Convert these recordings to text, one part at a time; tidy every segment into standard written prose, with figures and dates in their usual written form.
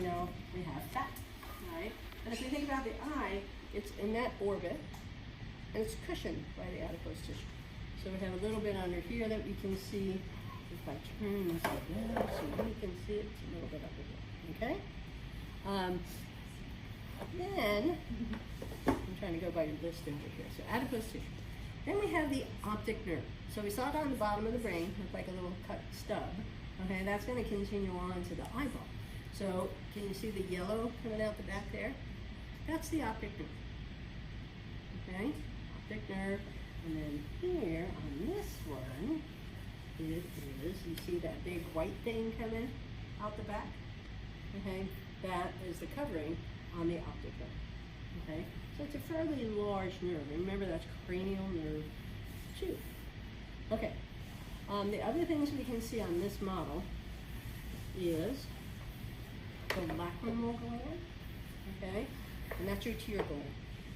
know we have fat, right? And if we think about the eye, it's in that orbit, and it's cushioned by the adipose tissue. So we have a little bit under here that we can see. If I turn this like that, so you can see it, it's a little bit up here, okay? Then, I'm trying to go by your list over here. So adipose tissue. Then we have the optic nerve. So we saw it on the bottom of the brain, look like a little cut stub. Okay, that's going to continue on to the eyeball. So can you see the yellow coming out the back there? That's the optic nerve. Okay, optic nerve. And then here on this one, it is, you see that big white thing coming out the back? Okay, that is the covering on the optic nerve. Okay, so it's a fairly large nerve. Remember, that's cranial nerve 2. Okay, the other things we can see on this model is the lacrimal gland, okay, and that's your tear gland.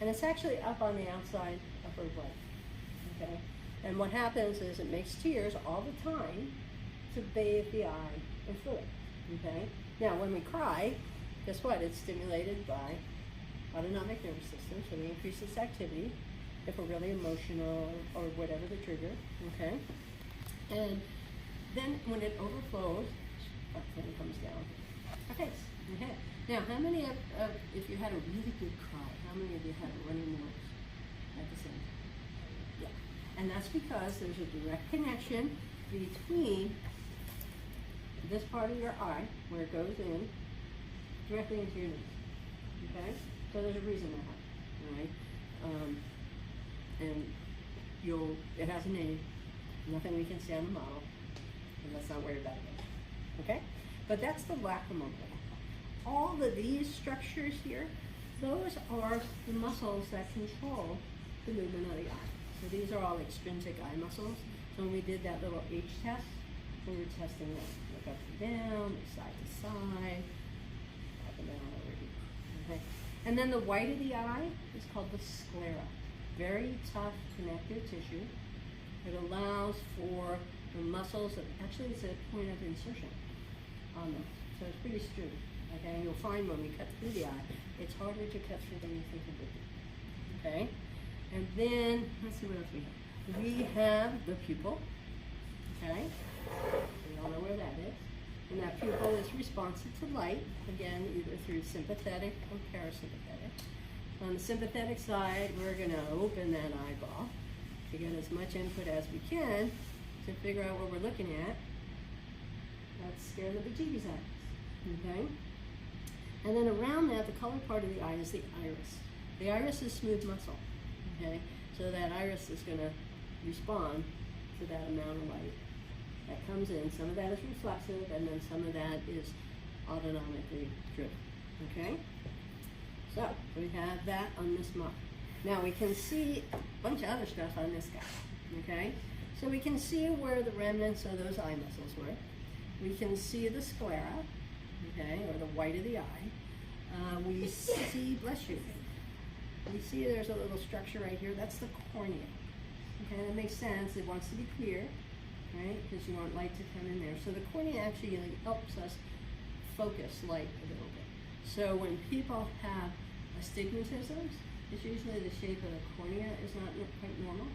And it's actually up on the outside upper right, okay? And what happens is it makes tears all the time to bathe the eye in fluid, okay? Now, when we cry, guess what? It's stimulated by autonomic nervous system, so we increase its activity if we're really emotional or whatever the trigger, okay? And then when it overflows, then it comes down our face, okay? Now, how many of, if you had a really good cry, how many of you had a runny nose at the same time? Yeah, and that's because there's a direct connection between this part of your eye, where it goes in, directly into your nose, okay? So there's a reason that happens, all right? And it has a name, nothing we can see on the model, and let's not worry about it, okay? But that's the lacrimal gland. All of these structures here, those are the muscles that control the movement of the eye. So these are all extrinsic eye muscles. So when we did that little H test, we were testing them. Look up and down, side to side, up and down over here. Okay. And then the white of the eye is called the sclera. Very tough connective tissue. It allows for the muscles that actually it's a point of insertion on them. So it's pretty sturdy. Okay, and you'll find when we cut through the eye, it's harder to cut through than you think it would be. Okay, and then let's see what else we have. We have the pupil. Okay, we all know where that is. And that pupil is responsive to light, again, either through sympathetic or parasympathetic. On the sympathetic side, we're going to open that eyeball to get as much input as we can to figure out what we're looking at. Let's scare the bejeebies out of us. Okay? And then around that, the color part of the eye is the iris. The iris is smooth muscle. Okay? So that iris is going to respond to that amount of light that comes in. Some of that is reflexive, and then some of that is autonomically driven. Okay? So we have that on this model. Now we can see a bunch of other stuff on this guy. Okay? So we can see where the remnants of those eye muscles were. We can see the sclera, okay, or the white of the eye. We see, bless you, we see there's a little structure right here. That's the cornea. Okay, that makes sense. It wants to be clear, right? Because you want light to come in there. So the cornea actually helps us focus light a little bit. So when people have astigmatisms, it's usually the shape of the cornea is not quite normal,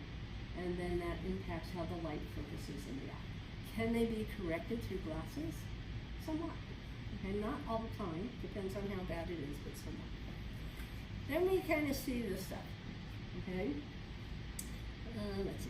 and then that impacts how the light focuses in the eye. Can they be corrected through glasses? Somewhat. Okay, not all the time. Depends on how bad it is, but somewhat. Then we kind of see this stuff. Okay? Let's see.